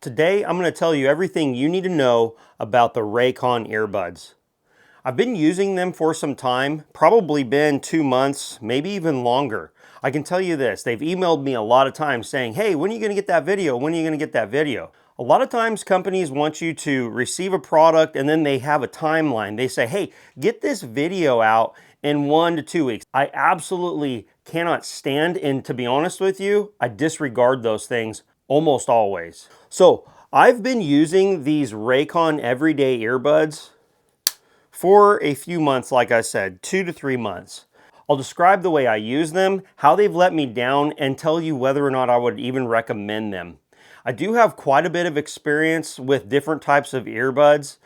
Today, I'm going to tell you everything you need to know about the RAYCON earbuds. I've been using them for some time, probably been 2 months, maybe even longer. I can tell you this, they've emailed me a lot of times saying, hey, when are you going to get that video? When are you going to get that video? A lot of times companies want you to receive a product and then they have a timeline. They say, hey, get this video out in 1 to 2 weeks. I absolutely cannot stand, and to be honest with you, I disregard those things almost always. So I've been using these RAYCON everyday earbuds for a few months, like I said, 2 to 3 months. I'll describe the way I use them, how they've let me down, and tell you whether or not I would even recommend them. I do have quite a bit of experience with different types of earbuds.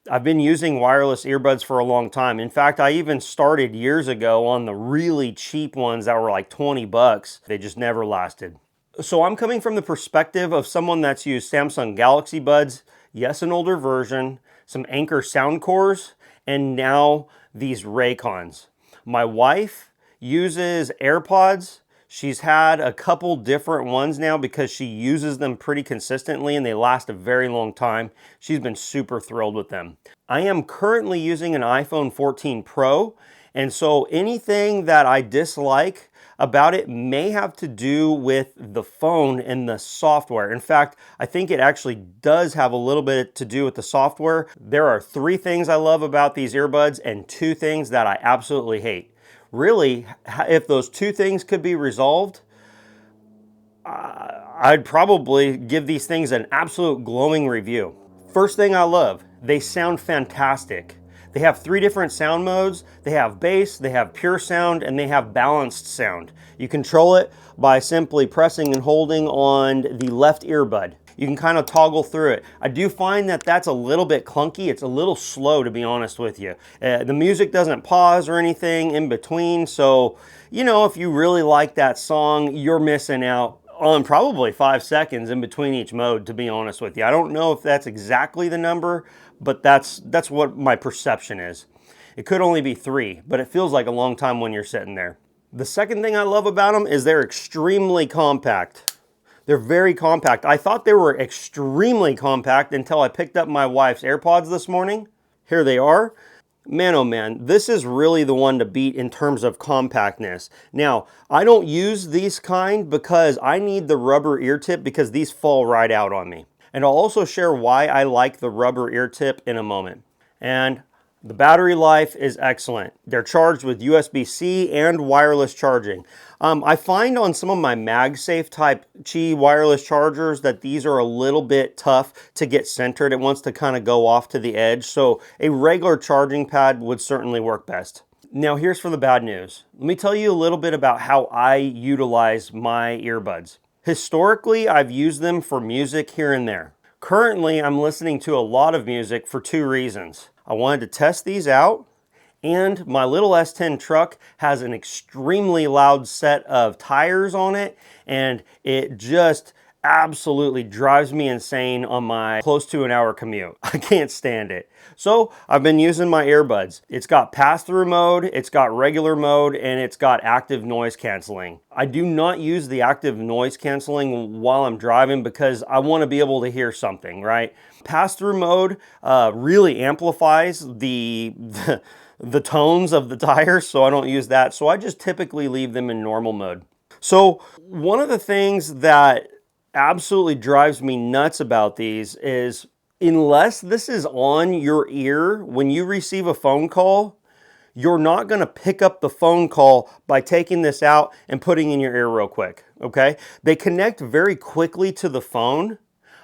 I've been using wireless earbuds for a long time. In fact, I even started years ago on the really cheap ones that were like 20 bucks. They just never lasted. So I'm coming from the perspective of someone that's used Samsung Galaxy Buds, yes, an older version, some Anker sound cores, and now these RAYCONs. My wife uses AirPods. She's had a couple different ones now because she uses them pretty consistently and they last a very long time. She's been super thrilled with them. I am currently using an iPhone 14 Pro, and so anything that I dislike about it may have to do with the phone and the software. In fact, I think it actually does have a little bit to do with the software. There are 3 things I love about these earbuds and 2 things that I absolutely hate. Really, if those 2 things could be resolved, I'd probably give these things an absolute glowing review. First thing I love, they sound fantastic. They have 3 different sound modes. They have bass, they have pure sound, and they have balanced sound. You control it by simply pressing and holding on the left earbud. You can kind of toggle through it. I do find that that's a little bit clunky. It's a little slow, to be honest with you. The music doesn't pause or anything in between, so you know, if you really like that song, you're missing out on probably 5 seconds in between each mode, to be honest with you. I don't know if that's exactly the number, but that's what my perception is. It could only be 3, but it feels like a long time when you're sitting there. The second thing I love about them is they're extremely compact. They're very compact. I thought they were extremely compact until I picked up my wife's AirPods this morning. Here they are. Man, oh man, this is really the one to beat in terms of compactness. Now, I don't use these kind because I need the rubber ear tip because these fall right out on me. And I'll also share why I like the rubber ear tip in a moment. And the battery life is excellent. They're charged with USB-C and wireless charging. I find on some of my MagSafe type Qi wireless chargers that these are a little bit tough to get centered. It wants to kind of go off to the edge. So a regular charging pad would certainly work best. Now here's for the bad news. Let me tell you a little bit about how I utilize my earbuds. Historically, I've used them for music here and there. Currently, I'm listening to a lot of music for 2 reasons. I wanted to test these out, and my little S10 truck has an extremely loud set of tires on it, and it just absolutely drives me insane on my close to an hour commute. I can't stand it. So I've been using my earbuds. It's got pass-through mode, it's got regular mode, and it's got active noise canceling. I do not use the active noise canceling while I'm driving because I want to be able to hear something, right? Pass-through mode really amplifies the tones of the tires, so I don't use that. So I just typically leave them in normal mode. So one of the things that absolutely drives me nuts about these is unless this is on your ear when you receive a phone call, you're not going to pick up the phone call by taking this out and putting in your ear real quick, okay? They connect very quickly to the phone,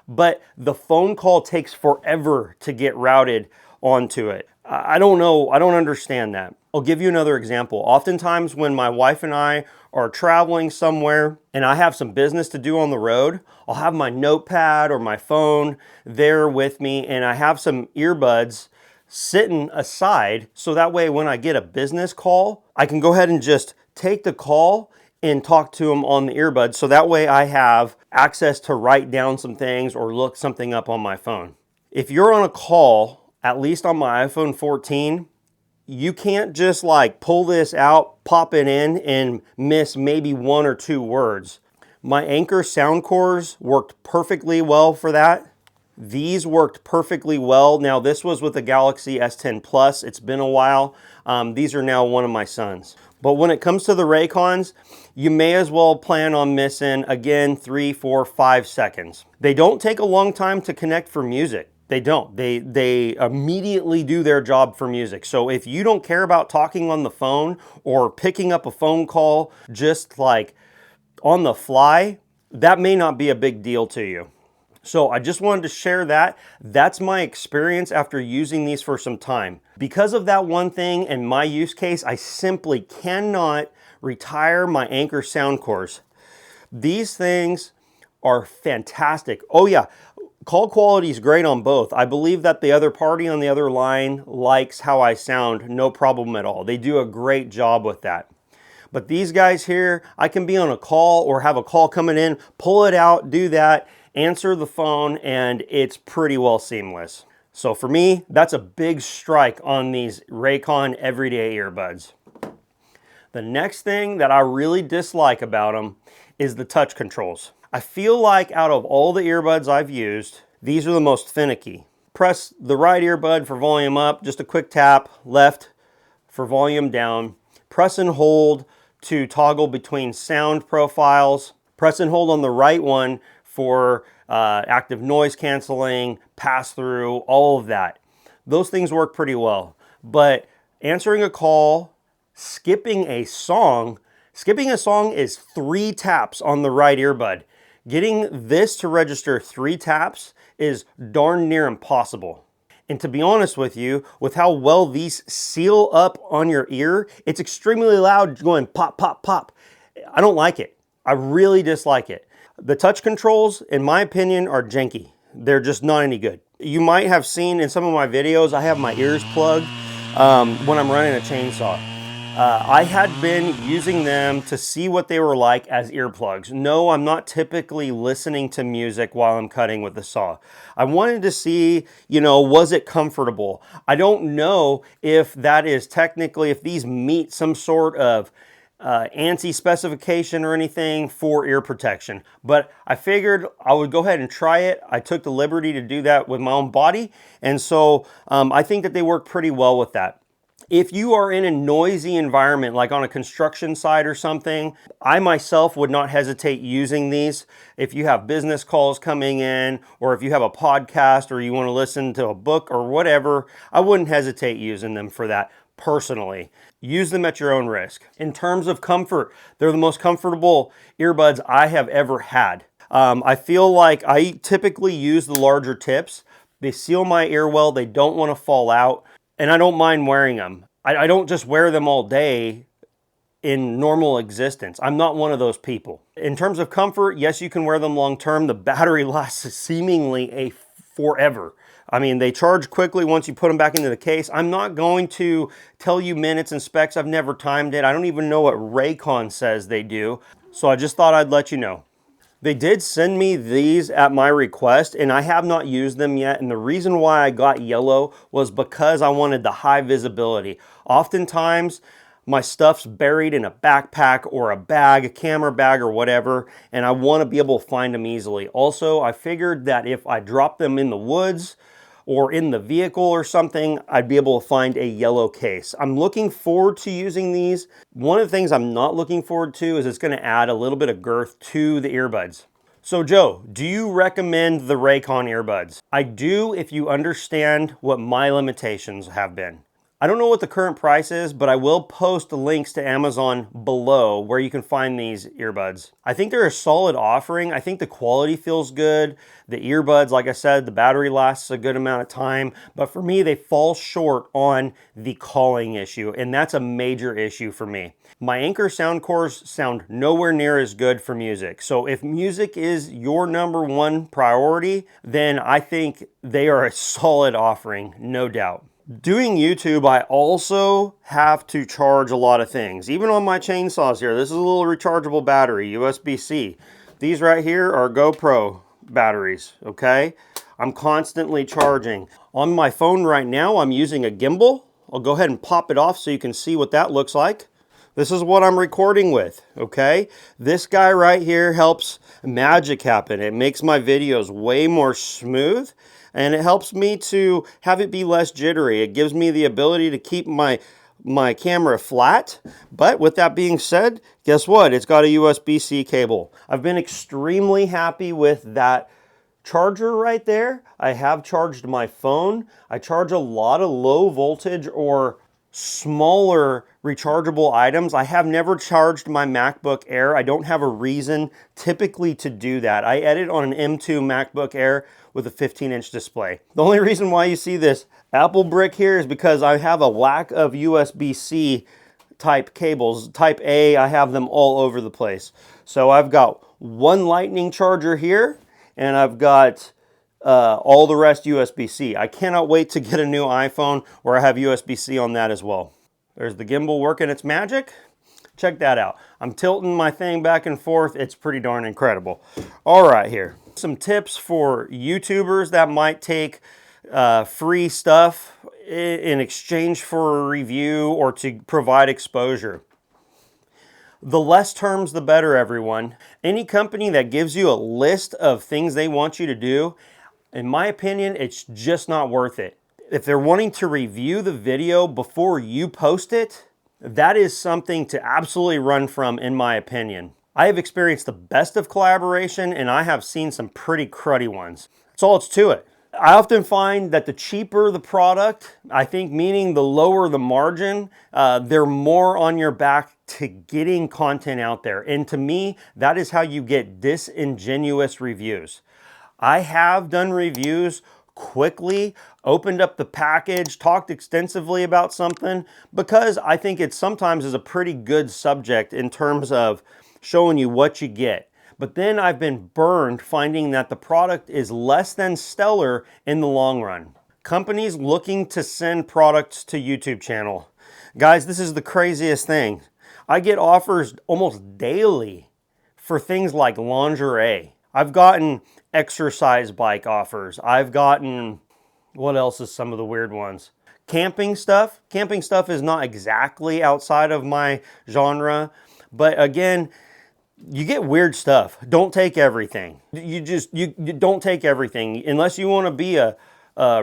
but the phone call takes forever to get routed onto it. I don't know, I don't understand that. I'll give you another example. Oftentimes when my wife and I are traveling somewhere and I have some business to do on the road, I'll have my notepad or my phone there with me, and I have some earbuds sitting aside so that way when I get a business call, I can go ahead and just take the call and talk to them on the earbuds, so that way I have access to write down some things or look something up on my phone. If you're on a call, at least on my iPhone 14, you can't just like pull this out, pop it in, and miss maybe 1 or 2 words. My Anker sound cores worked perfectly well for that. These worked perfectly well. Now this was with the Galaxy S10 Plus. It's been a while. These are now one of my sons. But when it comes to the Raycons, you may as well plan on missing, again, 3, 4, 5 seconds. They don't take a long time to connect for music. They don't. They immediately do their job for music. So if you don't care about talking on the phone or picking up a phone call just like on the fly, that may not be a big deal to you. So I just wanted to share that. That's my experience after using these for some time. Because of that one thing and my use case, I simply cannot retire my Anker sound cores. These things are fantastic. Oh yeah, call quality is great on both. I believe that the other party on the other line likes how I sound, no problem at all. They do a great job with that. But these guys here, I can be on a call or have a call coming in, pull it out, do that, answer the phone, and it's pretty well seamless. So for me, that's a big strike on these RAYCON everyday earbuds. The next thing that I really dislike about them is the touch controls. I feel like out of all the earbuds I've used, these are the most finicky. Press the right earbud for volume up, just a quick tap, left for volume down. Press and hold to toggle between sound profiles. Press and hold on the right one for active noise canceling, pass through, all of that. Those things work pretty well. But answering a call, skipping a song is 3 taps on the right earbud. Getting this to register 3 taps is darn near impossible. And to be honest with you, with how well these seal up on your ear, it's extremely loud going pop, pop, pop. I don't like it. I really dislike it. The touch controls, in my opinion, are janky. They're just not any good. You might have seen in some of my videos, I have my ears plugged when I'm running a chainsaw. I had been using them to see what they were like as earplugs. No, I'm not typically listening to music while I'm cutting with the saw. I wanted to see, was it comfortable? I don't know if that is technically, if these meet some sort of ANSI specification or anything for ear protection, but I figured I would go ahead and try it. I took the liberty to do that with my own body, and so I think that they work pretty well with that. If you are in a noisy environment, like on a construction site or something, I myself would not hesitate using these. If you have business calls coming in, or if you have a podcast, or you want to listen to a book or whatever, I wouldn't hesitate using them for that personally. Use them at your own risk. In terms of comfort, they're the most comfortable earbuds I have ever had. I feel like I typically use the larger tips. They seal my ear well, they don't want to fall out, and I don't mind wearing them. I don't just wear them all day in normal existence. I'm not one of those people. In terms of comfort, yes, you can wear them long term. The battery lasts seemingly forever. I mean, they charge quickly once you put them back into the case. I'm not going to tell you minutes and specs. I've never timed it. I don't even know what RAYCON says they do. So I just thought I'd let you know. They did send me these at my request, and I have not used them yet. And the reason why I got yellow was because I wanted the high visibility. Oftentimes, my stuff's buried in a backpack or a bag, a camera bag or whatever, and I want to be able to find them easily. Also, I figured that if I drop them in the woods or in the vehicle or something, I'd be able to find a yellow case. I'm looking forward to using these. One of the things I'm not looking forward to is it's going to add a little bit of girth to the earbuds. So Joe, do you recommend the RAYCON earbuds? I do if you understand what my limitations have been. I don't know what the current price is, but I will post links to Amazon below where you can find these earbuds. I think they're a solid offering. I think the quality feels good. The earbuds, like I said, the battery lasts a good amount of time, but for me, they fall short on the calling issue, and that's a major issue for me. My Anker sound cores sound nowhere near as good for music. So if music is your #1 priority, then I think they are a solid offering, no doubt. Doing YouTube, I also have to charge a lot of things. Even on my chainsaws here, this is a little rechargeable battery, USB-C. These right here are GoPro batteries, okay? I'm constantly charging. On my phone right now, I'm using a gimbal. I'll go ahead and pop it off so you can see what that looks like. This is what I'm recording with, okay? This guy right here helps magic happen. It makes my videos way more smooth, and it helps me to have it be less jittery. It gives me the ability to keep my camera flat. But with that being said, guess what? It's got a USB-C cable. I've been extremely happy with that charger right there. I have charged my phone. I charge a lot of low voltage or smaller rechargeable items. I have never charged my MacBook Air. I don't have a reason typically to do that. I edit on an M2 MacBook Air with a 15-inch display. The only reason why you see this Apple brick here is because I have a lack of USB-C type cables. Type A, I have them all over the place. So I've got one lightning charger here, and I've got all the rest USB-C. I cannot wait to get a new iPhone where I have USB-C on that as well. There's the gimbal working its magic. Check that out. I'm tilting my thing back and forth. It's pretty darn incredible. All right, here. Some tips for YouTubers that might take free stuff in exchange for a review or to provide exposure. The less terms, the better, everyone. Any company that gives you a list of things they want you to do, in my opinion, it's just not worth it. If they're wanting to review the video before you post it, that is something to absolutely run from, in my opinion. I have experienced the best of collaboration, and I have seen some pretty cruddy ones. That's all it's to it. I often find that the cheaper the product, I think meaning the lower the margin, they're more on your back to getting content out there. And to me, that is how you get disingenuous reviews. I have done reviews quickly, opened up the package, talked extensively about something, because I think it sometimes is a pretty good subject in terms of showing you what you get. But then I've been burned finding that the product is less than stellar in the long run. Companies looking to send products to YouTube channel. Guys, this is the craziest thing. I get offers almost daily for things like lingerie. I've gotten exercise bike offers. I've gotten, what else is some of the weird ones? Camping stuff. Camping stuff is not exactly outside of my genre, but again, you get weird stuff. Don't take everything. You don't take everything. Unless you want to be a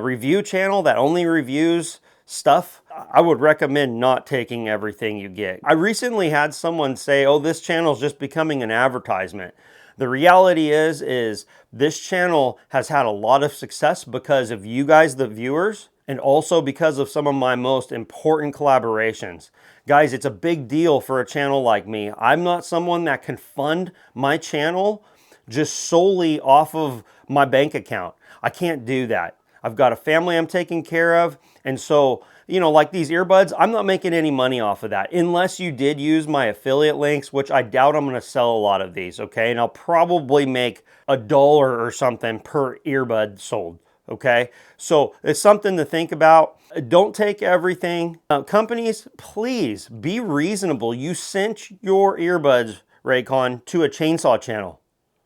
review channel that only reviews stuff, I would recommend not taking everything you get. I recently had someone say, oh, this channel is just becoming an advertisement. The reality is this channel has had a lot of success because of you guys, the viewers, and also because of some of my most important collaborations. Guys, it's a big deal for a channel like me. I'm not someone that can fund my channel just solely off of my bank account. I can't do that. I've got a family I'm taking care of, and so, you know, like these earbuds, I'm not making any money off of that unless you did use my affiliate links, which I doubt I'm going to sell a lot of these, okay? And I'll probably make $1 or something per earbud sold. Okay, so it's something to think about. Don't take everything. Companies, please be reasonable. You sent your earbuds, Raycon, to a chainsaw channel.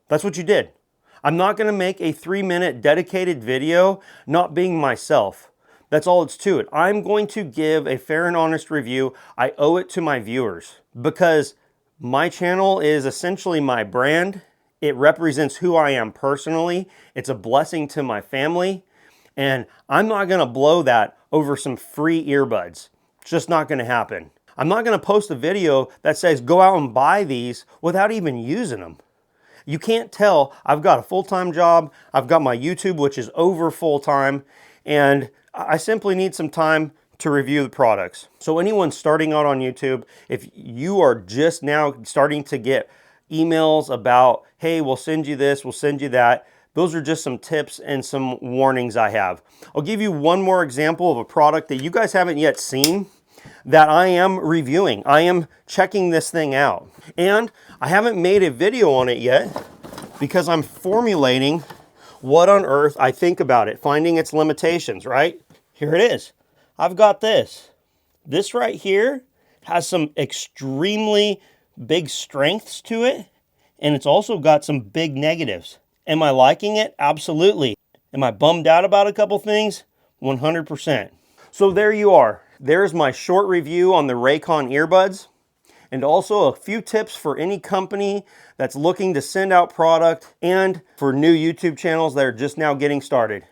That's what you did. I'm not going to make a 3-minute dedicated video not being myself. That's all it's to it. I'm going to give a fair and honest review. I owe it to my viewers because my channel is essentially my brand. It represents who I am personally. It's a blessing to my family. And I'm not going to blow that over some free earbuds. It's just not going to happen. I'm not going to post a video that says go out and buy these without even using them. You can't tell. I've got a full-time job. I've got my YouTube, which is over full-time. And I simply need some time to review the products. So anyone starting out on YouTube, if you are just now starting to get emails about, hey, we'll send you this, we'll send you that. Those are just some tips and some warnings I have. I'll give you one more example of a product that you guys haven't yet seen that I am reviewing. I am checking this thing out. And I haven't made a video on it yet because I'm formulating what on earth I think about it, finding its limitations, right? Here it is. I've got this. This right here has some extremely big strengths to it, and it's also got some big negatives. Am I liking it? Absolutely. Am I bummed out about a couple things? 100%. So there you are. There's my short review on the RAYCON earbuds. and also a few tips for any company that's looking to send out product and for new YouTube channels that are just now getting started.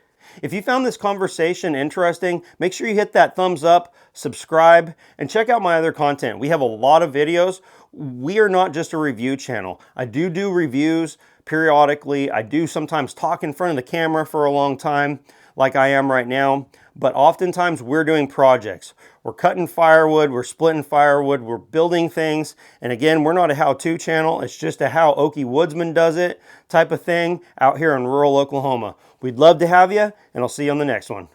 If you found this conversation interesting, make sure you hit that thumbs up, subscribe, and check out my other content. We have a lot of videos. We are not just a review channel. I do reviews periodically. I do sometimes talk in front of the camera for a long time, like I am right now, but oftentimes we're doing projects. We're cutting firewood, we're splitting firewood, we're building things, and again, we're not a how-to channel. It's just a how Okie Woodsman does it type of thing out here in rural Oklahoma. We'd love to have you, and I'll see you on the next one.